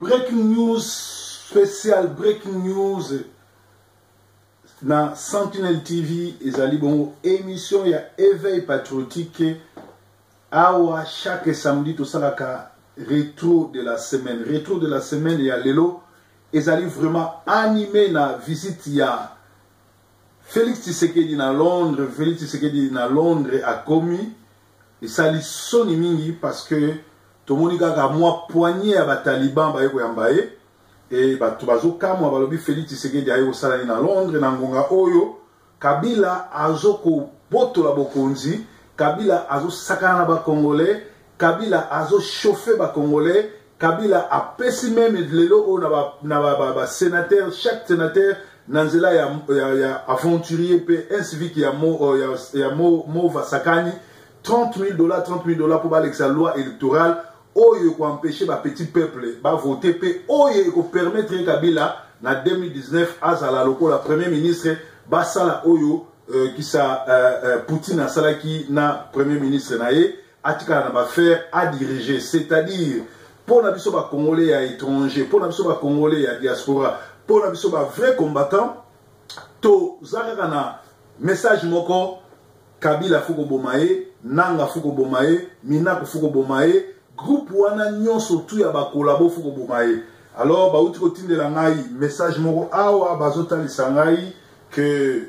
Breaking news spécial, breaking news dans Sentinel TV ezali bongo émission ya éveil patriotique awa chaque samedi to salaka rétro de la semaine ya lelo ezali vraiment animé na visite ya Félix Tshisekedi na Londres. Félix Tshisekedi na Londres a commis et sali soni mingi parce que to moni kaka moi poignée ya ba taliban ba yeko yambaye et bato bazokamwa balobi Félix Tshisekedi aye kosalani na Londres na ngonga oyo Kabila azoko botola bokonzi, Kabila azosakana na ba Congolais, Kabila azochauffer ba Congolais, Kabila apesi même lelo o na ba sénateur, chaque sénateur nanzela ya aventurier pe un civique ya mo vasakani $30 000 pour balexer la loi électorale oyo ko empêcher ba petit peuple ba voter pe oyo ko permettre Kabila na 2019 azala lokola premier ministre basala oyo qui sa Poutine asala ki na premier ministre na ye atika na ba faire à diriger, c'est-à-dire pour na biso ba Congolais ya étranger, pour na biso ba Congolais ya diaspora, pour na biso ba vrai combattant to zaka na message moko Kabila fuko bomaye, Nanga fuko bomaye, Minako fuko bomaye, groupe wana nyonso tout ya ba collabo fuko bomaye. Alors ba uti ko tindela ngai message moko awa bazotali sangai que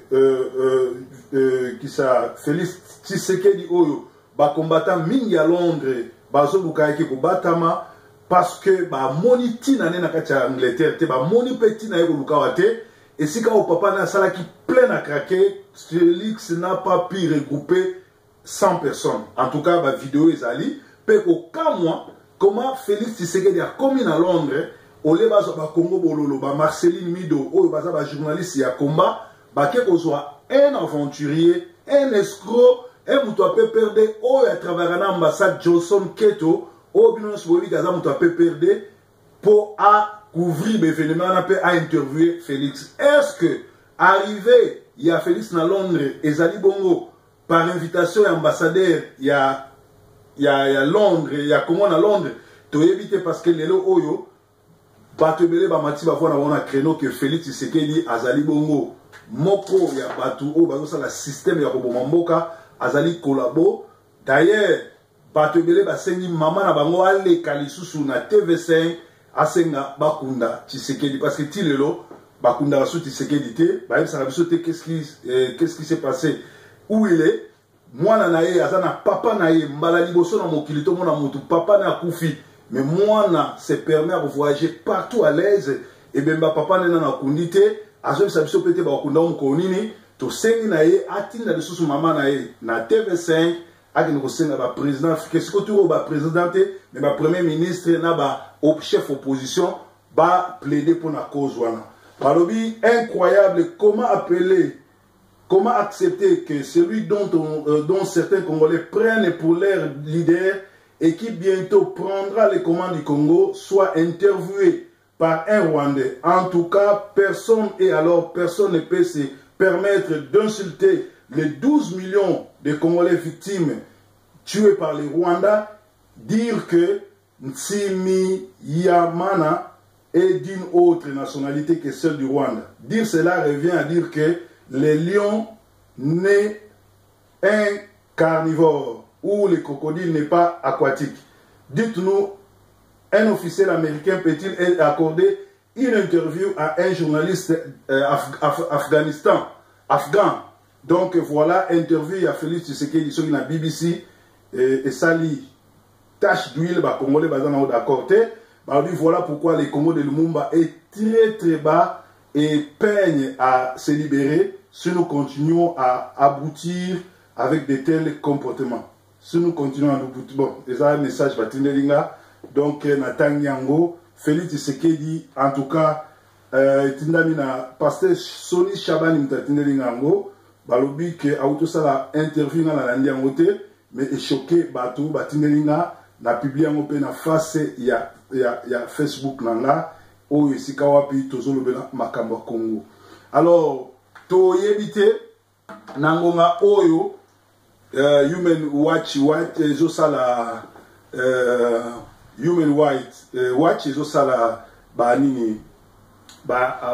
qui ça Félix Tshisekedi oyo ba combattant mingi à Londres bazoluka yake ko batama parce que ba moni tina na kati ya Angleterre te ba moni petit na yeko luka wate et si quand au papa na sala qui plein à craquer, Félix n'a pas pu regrouper 100 personnes. En tout cas, ma vidéo est allée. Peu au cas moi, comment Félix Tshisekedi a commis à Londres, au lieu de Congo Bololo, Marceline Mido, ou de journaliste à combat, qu'il soit un aventurier, un escroc, un mouton peut perdre, ou à travers l'ambassade Johnson Keto, ou bien un mouton peut perdre pour couvrir l'événement, à interviewer Félix. Est-ce que, arrivé, il y a Félix na Londres, et Zali Bongo, par invitation ambassadeur, il y a Londres, il y a comment à Londres, tu éviter parce que les lots oyo, batebele bamati ba voir na créneau que Félix Tshisekedi azali bongo, moko ya batu o bazo ça la système ya koboma mboka azali collabo. D'ailleurs, batebele basengi mama na bango ale kalisusu na TV5 asenga bakunda Tshisekedi parce que tilelo bakunda rasu Tshisekedi te, ba ça biso te qu'est-ce qui s'est passé, où il est. Moi na nae azana papa nae mbala liboso na mokili to mona mutu papa na kufi mais moi na se permet de voyager partout à l'aise et bemba papa na na kundite azo biso pete ba kunda ko nini to sengi nae atinda de susu mama nae na TV5 akini ko senga ba président qu'est-ce que tu ba présidenté mais ba premier ministre na ba chef opposition ba plaider pour la cause wana balobi incroyable. Comment accepter que celui dont certains Congolais prennent pour leur leader et qui bientôt prendra les commandes du Congo soit interviewé par un Rwandais? En tout cas, personne ne peut se permettre d'insulter les 12 millions de Congolais victimes tués par les Rwandais, dire que Ntsimi Yamana est d'une autre nationalité que celle du Rwanda. Dire cela revient à dire que les lions n'est un carnivore ou le crocodile n'est pas aquatique. Dites-nous, un officiel américain peut-il accorder une interview à un journaliste afghan? Donc voilà, interview à Félix Tshisekedi sur la BBC et Sali tache d'huile, Congolais d'accord. Voilà pourquoi le Congo de Lumumba est très très bas et peigne à se libérer si nous continuons à aboutir avec de tels comportements. Si nous continuons à aboutir, bon, c'est un message à Tindelinga, donc Nathan Yango, Félix Tshisekedi, en tout cas, Tindamina, pasteur Soni Chabani Mtatindelinga Yango, balobi que auto ça la interview dans la Ndiangote, mais est choqué, Batou, Batindelinga, na publié en open face, il y a Facebook nanga, ou ici kawapi tozolo bela makamba Congo. Alors to yebite nangonga oyo Human Watch zo sala Human Rights Watch ils ont ça la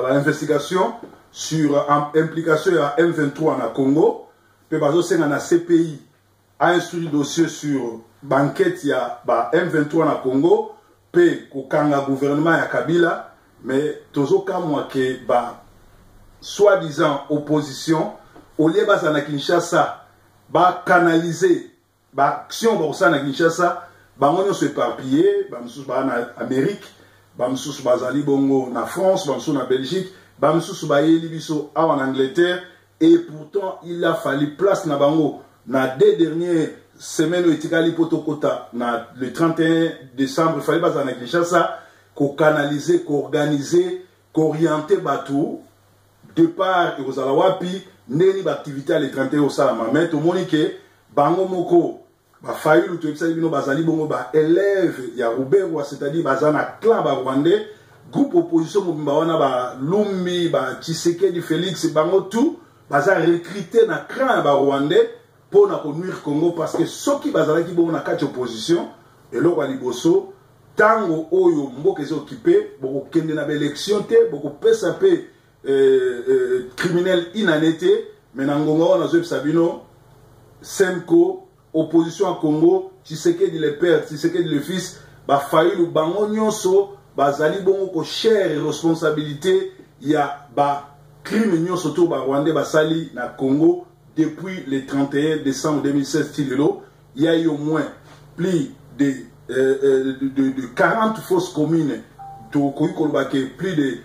investigation sur implication à M23 en Congo. Puis bazo c'est na CPI a instruit dossier sur banquette ya M23 en Congo. Puis kokanga gouvernement ya Kabila. Mais toujours comme moi que soi-disant opposition au lieu basa na Kinshasa canaliser action bosa na Kinshasa bango se éparpillé bamsous na Amérique bamsous bazali bongo na France bamsous na Belgique bamsous bayeli biso en Angleterre et pourtant il a fallu place na bango na deux dernières semaines où etikali potokota na le 31 décembre il fallait basa na Kinshasa ko canaliser ko organiser ko orienter bateau départ et aux alawapi neni l'activité à l'étranger au salama mais tout monde que bango moko ba fayu to ebisa bino bazali bongo ba élève ya Ruberwa c'est-à-dire bazana clan ba rwandais groupe opposition mobimba wana ba Lumbi ba Tshisekedi Félix bango tout baza recruter na clan ba rwandais pour na conduire Congo parce que soki bazala ki bongo na kati opposition et lo kwa liboso tango oyo mboka est occupé boko kende na élection te boko pesa pe criminel inanité mais nangonga wana zo sabino Semko opposition à Congo Tshisekedi le père Tshisekedi le fils ba failli bango nyonso bazali bongo ko share responsabilité ya ba crime nyonso to ba Rwandais basali na Congo depuis le 31 décembre 2016 tilelo il y a eu au moins plus de 40 fausses communes to plus de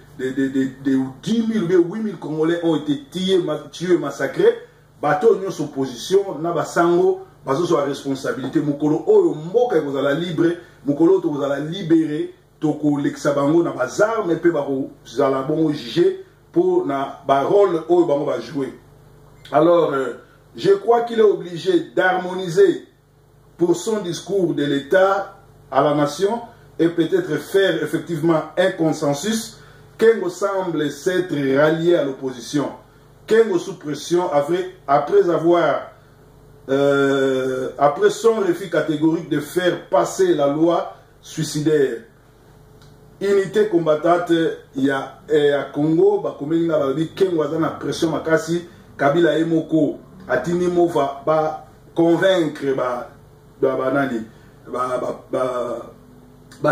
10 000 ou 8 000 Congolais ont été tués, massacrés. Bateau union opposition, na basango, baso sur la responsabilité. Mukolo oyo mboka vous allez libre, mukolo to vous allez libérer, toko l'exabango na bazar, mais peu bako vous allez bon juger pour na ba rôle oyo bango va jouer. Alors, je crois qu'il est obligé d'harmoniser pour son discours de l'État à la nation et peut-être faire effectivement un consensus. Kengo semble s'être rallié à l'opposition. Kengo sous pression après son refus catégorique de faire passer la loi suicidaire. Unité combattante il y a à Congo bakomelinga babi Kengo azana pression makasi Kabila emoko atini mova ba convaincre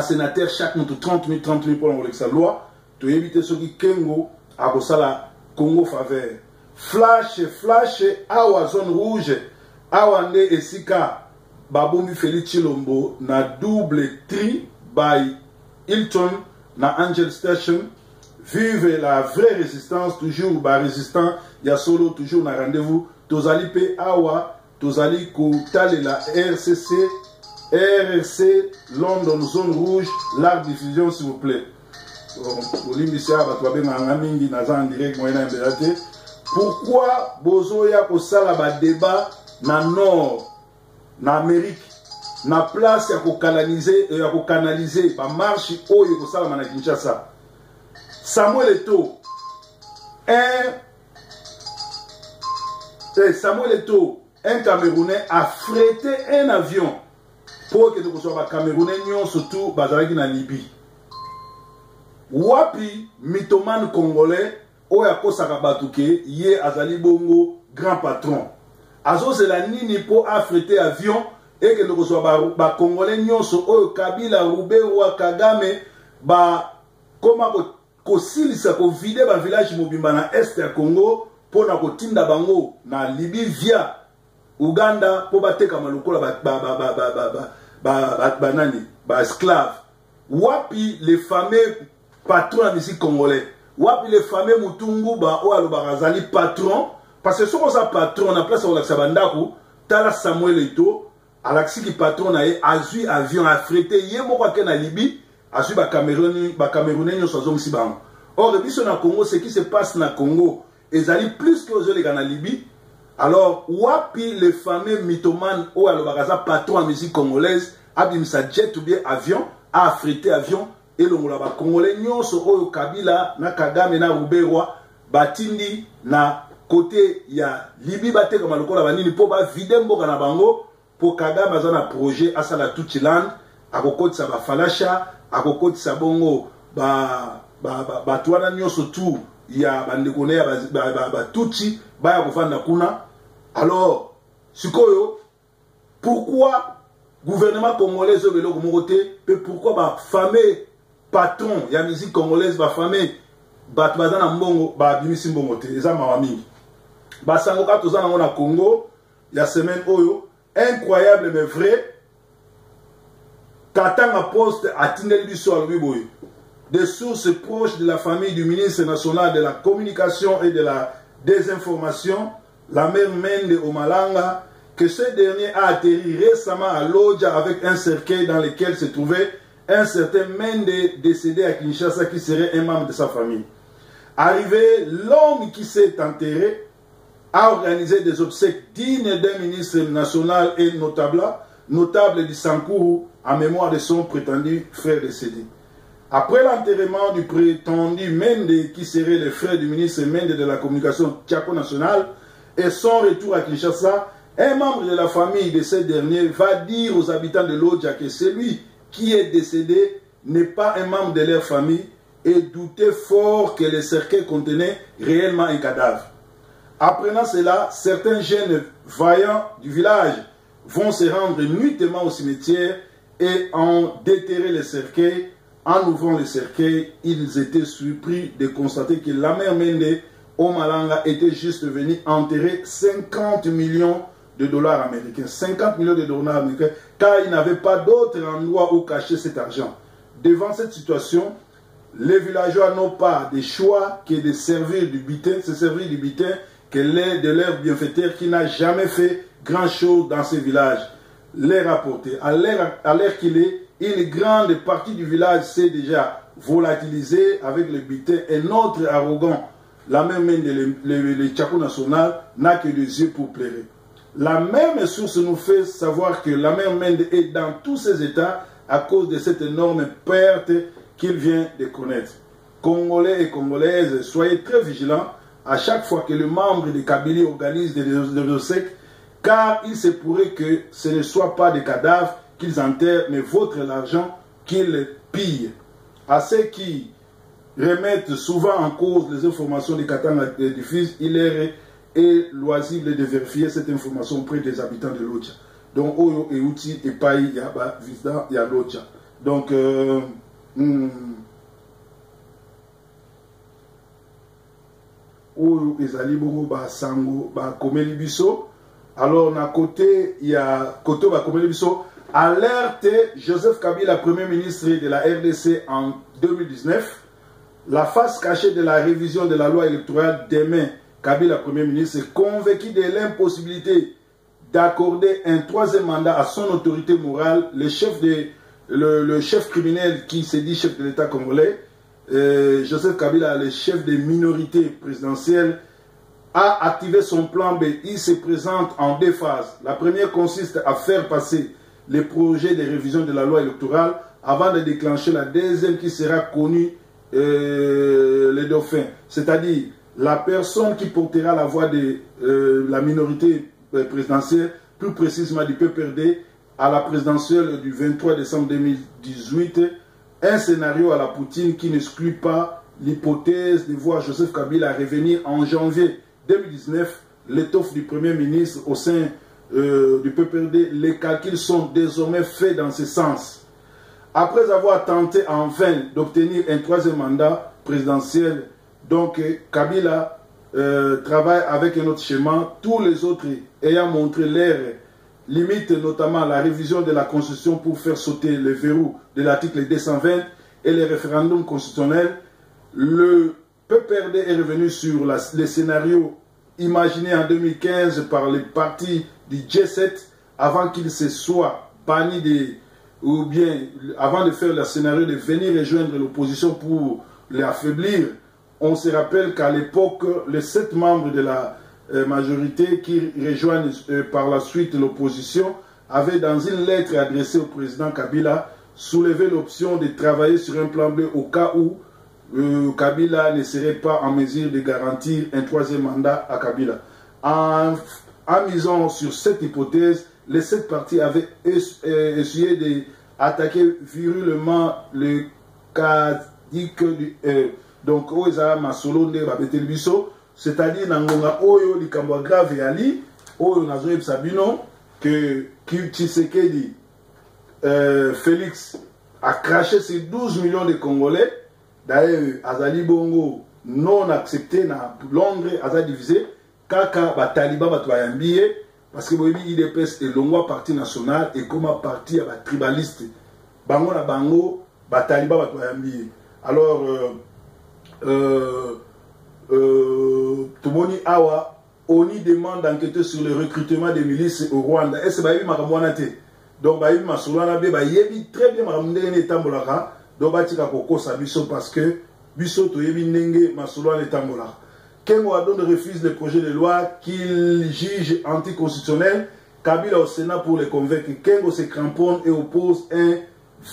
sénateur chaque montre 30 000 pour l'envoler sa loi. To éviter ce qui Kengo a la Congo faveur. Flash, awa zone rouge, awande esika babomi Félix Chilombo na double tri by Hilton na Angel Station. Vive la vraie résistance, toujours ba résistant, ya solo toujours na rendez-vous. Tozali pe awa, tozali ko tale la RRC London zone rouge, large diffusion s'il vous plaît. Pourquoi Bozoya kosala ba débat na nord na Amérique na place ya ko canaliser ba marche oyo kosala na Kinshasa. Samuel Eto'o un Camerounais a frété un avion pour que nous soyons Camerounais surtout bazalaki na Libye. Wapi mythomane congolais oya kosaka batuke ye azali bongo grand patron. Azo c'est la nini po affréter avion et que nous soyons ba congolais nyonso oyo Kabila Ruberwa Kagame ba koma ko silisa ko vide ba village mobimba na est ya Congo pour na kotinda bango na Libye via Uganda po bateka malukola ba esclave. Wapi les fameux patrons de musique congolais. Wapi les fameux Mutungu ba o alobarazali patron parce que soki oza patron na place olakisa bandako tala Samuel Eto'o alakisi ki patron na ye azwi avion affrété ye moko ake na Libye azwi ba Camerounais nyonso azongisi bango. Or biso na Congo ce qui se passe na Congo ezali plus que ozolega na Libye. Alors wapi les fameux mythomanes o alobakaza patron en musique congolaise abimisa jet ou bien avion a affrété avion et le ba congolais nyonso oyo Kabila na Kagame na Ruberwa batindi na côté ya Libye bateka malukola banini po ba vide mboka na bango po Kagame azana projet asala Tuchiland akokotisa ba falasha, akokotisa bongo ba tuana nyoso tu ya bandekone ya ba tuchi baya kofanda kuna. Alors sikoyo pourquoi gouvernement congolais obelo komokote pe pourquoi ba fameux patron ya musique congolaise ba fameux bat bazana mbongo ba bimisi mbongo te eza mawa mingi basango ka tozana ngona Congo ya semaine oyo incroyable mais vrai Katanga Poste atindeli biso alobi boye des sources proches de la famille du ministre national de la communication et de la désinformation, la mère Mende Omalanga, que ce dernier a atterri récemment à Lodja avec un cercueil dans lequel se trouvait un certain Mende décédé à Kinshasa qui serait un membre de sa famille. Arrivé, l'homme qui s'est enterré a organisé des obsèques dignes d'un ministre national et notable du Sankuru en mémoire de son prétendu frère décédé. Après l'enterrement du prétendu Mende, qui serait le frère du ministre Mende de la communication Tchako nationale, et son retour à Kinshasa, un membre de la famille de ce dernier va dire aux habitants de Lodja que celui qui est décédé n'est pas un membre de leur famille et doutait fort que le cercueil contenait réellement un cadavre. Apprenant cela, certains jeunes vaillants du village vont se rendre nuitement au cimetière et en déterrer le cercueil. En ouvrant le cercueil, ils étaient surpris de constater que la mère Mende Omalanga était juste venue enterrer 50 millions de dollars américains. 50 millions de dollars américains, car il n'avait pas d'autre endroit où cacher cet argent. Devant cette situation, les villageois n'ont pas de choix que de servir du butin, de leur bienfaiteur qui n'a jamais fait grand-chose dans ces villages. Les rapporter. À l'heure qu'il est, une grande partie du village s'est déjà volatilisée avec le butin. Un autre arrogant, la même le Tchako national, n'a que des yeux pour pleurer. La même source nous fait savoir que la mère Mende est dans tous ses états à cause de cette énorme perte qu'il vient de connaître. Congolais et Congolaises, soyez très vigilants à chaque fois que le membre de Kabylie organise des obsèques, car il se pourrait que ce ne soit pas des cadavres qu'ils enterrent, mais votre argent qu'ils pillent. À ceux qui remettent souvent en cause les informations des Katanga du fils, il est loisible de vérifier cette information auprès des habitants de Lodja. Donc, Oyo et Outi et Paï, il y a Vizda, il y a Lodja. Donc, Oyo ezali bongo ba sango ba komeli biso. Alors, na côté, il y a côté ba komeli biso. Alerte Joseph Kabila, Premier ministre de la RDC en 2019. La face cachée de la révision de la loi électorale demain, Kabila, Premier ministre, est convaincu de l'impossibilité d'accorder un troisième mandat à son autorité morale. Le chef criminel qui se dit chef de l'État congolais, Joseph Kabila, le chef des minorités présidentielles, a activé son plan B. Il se présente en deux phases. La première consiste à faire passer les projets de révision de la loi électorale avant de déclencher la deuxième qui sera connue, les dauphins. C'est-à-dire la personne qui portera la voix de la minorité présidentielle, plus précisément du PPRD, à la présidentielle du 23 décembre 2018, un scénario à la Poutine qui n'exclut pas l'hypothèse de voir Joseph Kabila revenir en janvier 2019, l'étoffe du Premier ministre au sein du PPRD. Les calculs sont désormais faits dans ce sens. Après avoir tenté en vain d'obtenir un troisième mandat présidentiel, donc Kabila travaille avec un autre schéma, tous les autres ayant montré leurs limites, notamment la révision de la Constitution pour faire sauter le verrou de l'article 220 et les référendums constitutionnels. Le PPRD est revenu sur les scénarios imaginés en 2015 par les partis du G7 avant qu'ils se soient bannis ou bien avant de faire le scénario de venir rejoindre l'opposition pour l'affaiblir. On se rappelle qu'à l'époque, les 7 membres de la majorité qui rejoignent par la suite l'opposition avaient dans une lettre adressée au président Kabila soulevé l'option de travailler sur un plan B au cas où Kabila ne serait pas en mesure de garantir un troisième mandat à Kabila. En misant sur cette hypothèse, les 7 partis avaient essayé attaqué virulement le cadique du donc oza masolo nde babeteli biso, c'est-à-dire nangonga oyo likambo grave yali oyo nazoyeb sabino que Tshisekedi Félix a craché ces 12 millions de Congolais. D'ailleurs azali bongo non accepté na Londres, aza divisé kaka ba taliban ba bayambiye parce que boyebi IDPS elongwa parti national et comme parti ya ba tribaliste bango na bango ba taliban ba bayambiye. Alors Tumoni Awa, ONI demande d'enquêter sur le recrutement des milices au Rwanda. Est-ce que Baïbi Makamwanate? Donc Baïbi Masolana Be Baïbi très bien Makamdene Tambolaka. Donc Batika Koko Sabiso parce que Biso Toyebi Nenge Masolana Tambolaka. Kengo Adon refuse le projet de loi qu'il juge anticonstitutionnel. Kabila au Sénat pour les convaincre. Kengo se cramponne et oppose un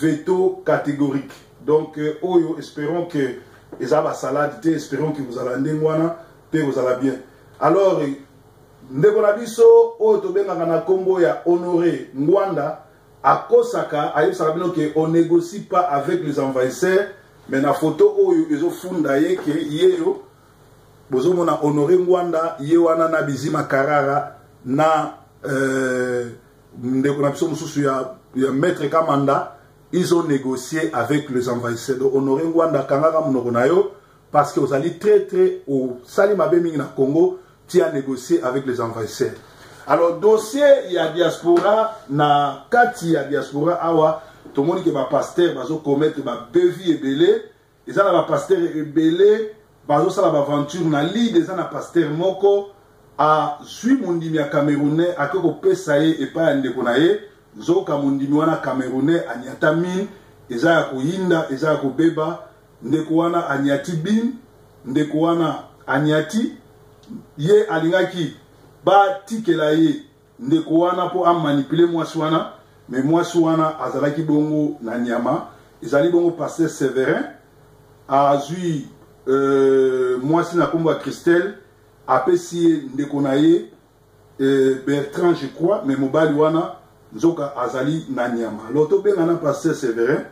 veto catégorique. Donc Oyo, espérons que les salade, espérons que vous allez vous allez bien. Alors, Ndekonabiso, Otobengana Kombo ya honoré Ngwanda, à Kosaka, on ne négocie pas avec les envahisseurs, mais la photo où ils ont fondé que Yeo, Bozomo na honoré Ngwanda, Yewana na Bizima Karara, na Ndekonabiso Mususu ya maître Kamanda. Ils ont négocié avec les envahisseurs. Donc, honoré Ngwanda Kangara Munogonayo, parce que vous allez très au Salim Abeming na Congo, qui a négocié avec les envahisseurs. Alors, dossier, il y a diaspora, na kati il y a diaspora, awa, tout le monde qui va pasteur, va commettre ma bevi et belé, ils ont la pasteur et belé, va ça la aventure, na li des ans pasteur moko, à Zui Mondimi à Camerounais, à Koko Pesaye et pas à Ndekonaye, Zoka Mondimi wana Camerounais, à Nyatamin, eza ya Koyinda, eza ya Kobeba, Ndekwana Anyati Bin, Ndekwana Anyati, ye alingaki ba tikela ye Ndekwana po am manipuler mwaswana, mais mwaswana azalaki bongo na nyama, ezali bongo pasteur Séverin, azui mwasi na kombo Christelle, apesi Ndekona ye Bertrand je crois, mais mobali wana Zoka azali na nyama. L'auto bengana pasteur Séverin,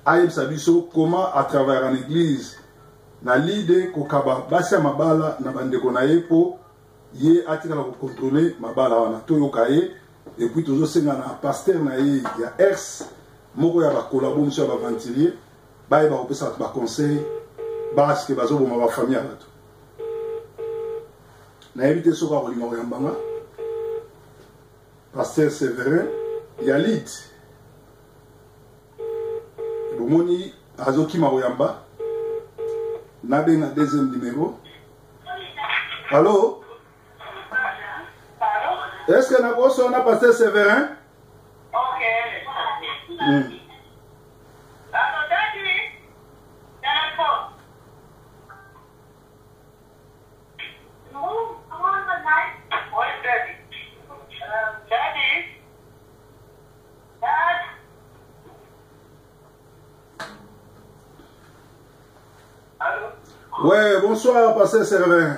Aïb Sabiso, comment à travers une église, na l'idée kokaba basia mabala na bandeko na ye po ye atika la contrôler mabala wana to yokaye et puis toujours senga na pasteur na ye ya ex moko ya ba collabo monsieur ba ventilier ba ba opesa ba conseil parce que bazo bo ma famille bato na éviter soka ko linga yambanga pasteur Séverin ya lead bomoni azoki maroyamba Nabe na deuxième numéro. Allô? Est-ce que on a passé Séverin? Ok. Ouais, bonsoir, pasteur Séverin.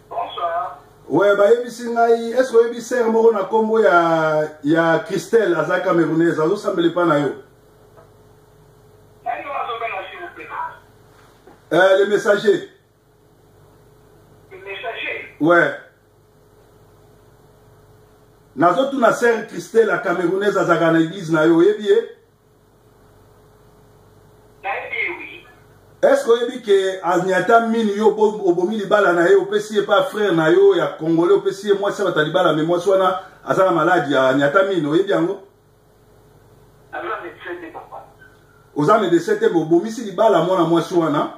Bonsoir. Ouais, bah, est-ce que vous avez moro na kombo ya Christelle, Aza Camerounaise, Azo Sambele pas na yo? Le messager. Le messager? Ouais. Nazo tu na sœur Christelle, la Camerounaise, Aza na église na yo, oui. Est-ce que vous avez dit que Agnata Mini yo obomi libala na yo pesi pas frère na yo ya congolais pesi moi ça va talibala mais moi soit azala maladie ya Agnata Mini oyebi yango ozame de sete bobomi si libala mwana moi soit na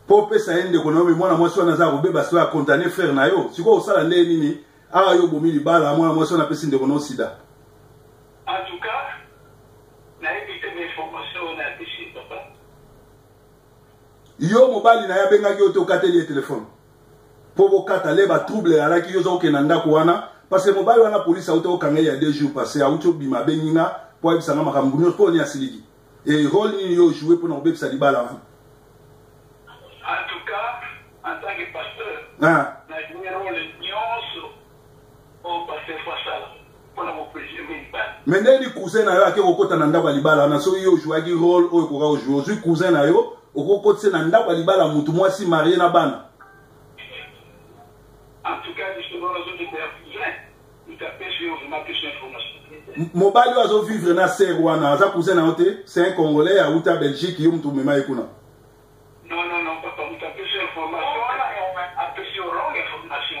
po pesa ende kono mais mwana moi soit na za robeba so ya condamner frère na yo siko osala nde nini a yo bomi libala mwana moi soit na pesi nde kono sida. En tout cas na éviter des informations on a décidé papa. Yo mobali na ya benga ki oto kateli e téléphone. Po bo katale ba trouble ala ki yo zo ke nanda ko wana parce que mobali wana police auto okanga ya 2 jours passé auto bima beninga po abisanga makambu nyo ko ni asiliki. Et rôle ni yo jouer pour n'obé sa libala wana. En tout cas, en tant que pasteur, ah na numéro le nyonso au pasteur Fasala. Mais ndeni cousin na yo ake kokota na ndako libala na so yo jouaki rôle oyo koka ojouer ozwi cousin na yo okokotise na ndako libala mutu mwasi marié na bana. En tout cas, justement, nous sommes des cousins. Nous tapons sur plus d'informations. Mobali azo vivre na ser wana aza cousin na yote, c'est un Congolais à Outa Belgique yo mtu mema ekuna. Non, papa, nous tapons sur information. Après sur longue information.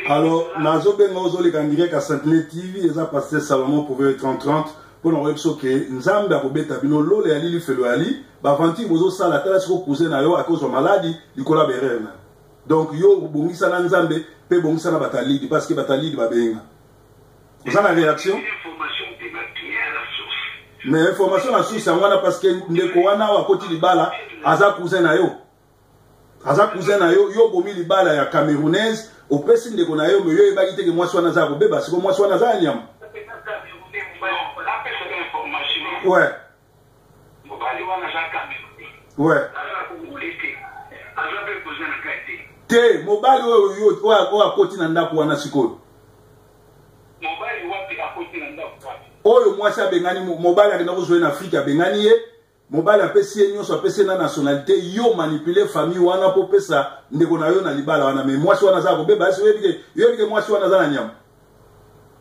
Alors, nazo benga ozoleka direct à Sainte TV, eza pasteur Salomon pour 30 pour nous dire que Nzambe akobeta bino lole ali li felo ali, ba vanti bozo sala tala siko cousin na yo à cause de maladie, likola berena. Donc yo bongisa na Nzambe pe bongisa na batalidi parce que batalidi ba benga. Vous avez la réaction? Mais information à source c'est wana parce que ndeko wana wa koti libala aza cousin na yo. Aza cousin na yo yo bomi libala ya camerounaise au pesi ndeko na yo me yo ebaki te ke mwasi wana za ko beba siko mwasi wana za nyam. Ouais. Ouais. Te mobali oyo oyo akoti na ndako wana sikoyo. Oyo mwasi abengani mobali akenda kozwa na Afrique abengani ye mobali apesi ye nyonso apesi na nationalité yo manipuler famille wana po pesa ndeko na yo na libala wana mais mwasi wana za ko beba so yebike mwasi wana za na nyama.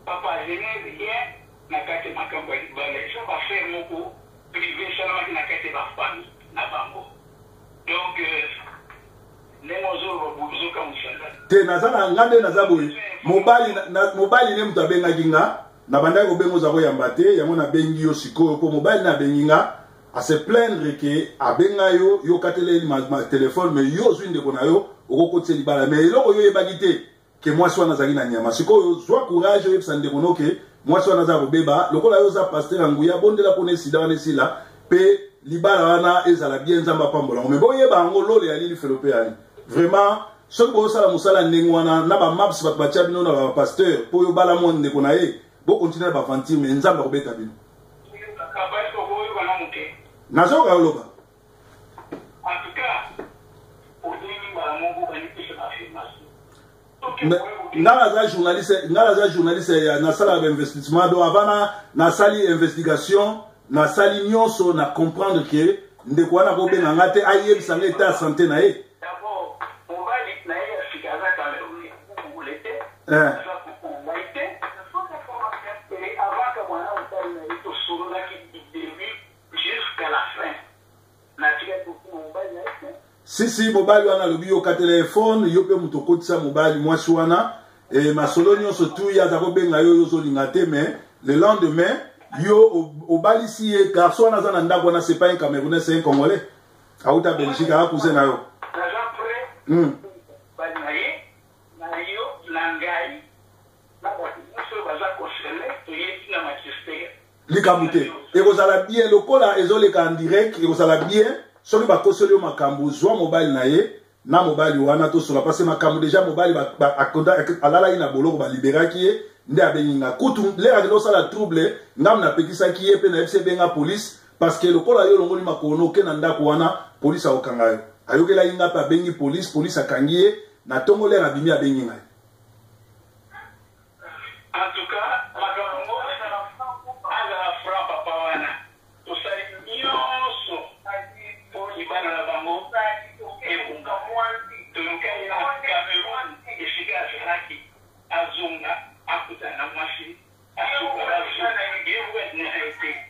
Papa je n'ai rien na kati makambo ya libala ça va faire moko privé seulement na kati ba famille na bango. Donc te nazana ngande nazaboye mobali ne mutu abengaki nga na bandaki kobenga oza koyamba te yango nabengi yo sikoyo po mobali nabengi nga ase plaindre ke abenga yo yo kateleli ma telefone mais yo ozwi ndeko na yo okokotisa libala mais eloko yo oyebaki te ke mwasi wana azalaki na nyama sikoyo zwa courage oyebisa ndeko no ke mwasi wana aza kobeba lokola yo oza paster ya nguya bondela mpona esida wana esila mpe libala wana ezala bien nzambe apambolango mais boyeba yango lole yali lifelo mpe yali vraiment soki bosala mosala ndenge wana na bamaps bato batia bino na bapasteur mpo oyo bala mwa ndeko na ye bokontinue baventure mais nzambe akobeta bino nazoka oloba nga naza journaliste nasala bainvestissement do avant nasali investigation nasali nyonso na comprendre ke ndeko wana kobenga nga te ayebisa nga eta santé na ye. Si mobali wana lobi yo ka telefone yo pe muto kotisa mobali mwasi wana et masolo nyonso tu ya za kobenga yo yo zolinga te mais le lendemain yo obalisi ye garçon wana za na ndako wana c'est pas un Camerounais c'est un Congolais auta Belgique a cousin na yo likamute ekozala bien lokola ezoleka en direct ekozala bien soki bakosoli yo makambo zwa mobali na ye na mobali wana tosola parce makambo déjà mobali alalaki na boloko baliberaki ye nde abengi nga kutu lera kende osala trouble ngam napekisaki ye mpe nayebisi ebenga police parce que lokola yo olongoli makolo oke na ndako wana police akokanga yo ayokelaki nga mpe abengi police akangi ye na ntongo lera abimi abengi ngai. En tout cas,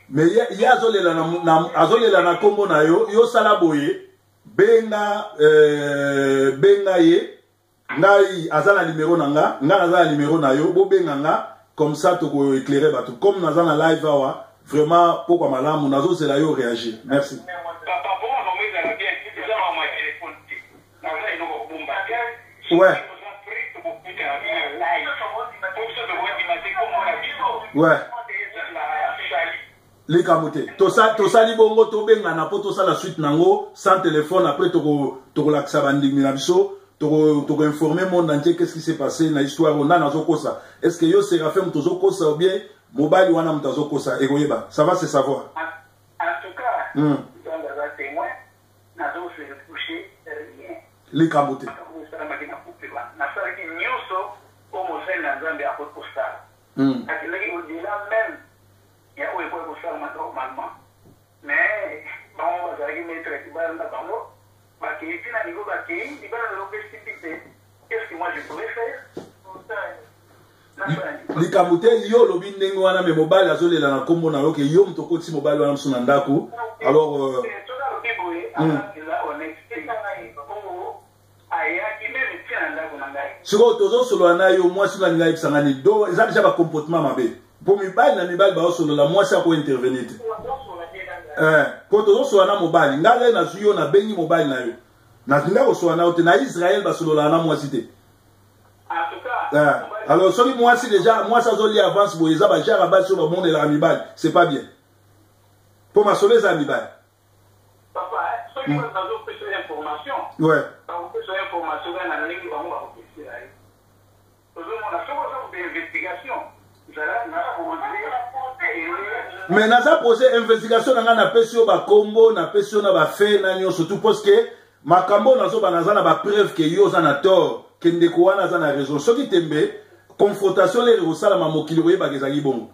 mais ye azolela na kombo na yo yo sala boye benga ye ngai aza na numéro na nga naza na numéro na yo bobenga nga comme ça toko éclairer bato comme naza na live awa vraiment pourquoi malamu nazozela yo réagir. Merci. Ouais. Ouais. Les camotés. Tosali bongo tobenga na po tosala suite nango sans téléphone après toko laksa bandingi na biso toko informer monde entier qu'est-ce qui s'est passé na histoire on a nazo kosa. Est-ce que yo Séraphin tozo kosa ou bien mobile wana mtazo kosa ekoyeba. Ça va se savoir. En tout cas, dans la témoin nazo se toucher rien. Les camotés. akendaki au-delà même ya oyo ekoki kosalama normalement mais bango bazalaki maître libala na bango bakei ntina niveau bakei libala lelo mpe siti te qu'est-ce que moi je pourrais faire likambo te yo olobi ndenge wana me mobali azolela na nkombo na yo ke yo moto okotisi mobali wana mosu na ndako alors sikoyo tozosolola na yo mwasi na lingai yebisanga nini do eza deja bacomportement mabe mpo mibali na mibali baosolola mwasi akointervenir te mpo tozosolola na mobali ngai nazwi yo nabengi mobali na yo natinda kosolola na yo te na israel basololaka na mwasi te alors soki mwasi déjà mwasi azolia avance boye eza bajare basi oyo bamondelaka mibali c'est pas bien mpo masolo eza ya mibali ouais mais naza posé investigation na nga napesi yo bakombo napesi yo na bafe na nyonso surtout parce que makambo nazoba naza na bapreuve ke yo oza na tort ke ndeko wana aza na raison soki tembe confrontation lere kosalama mokili koyebaka ezalaki bongo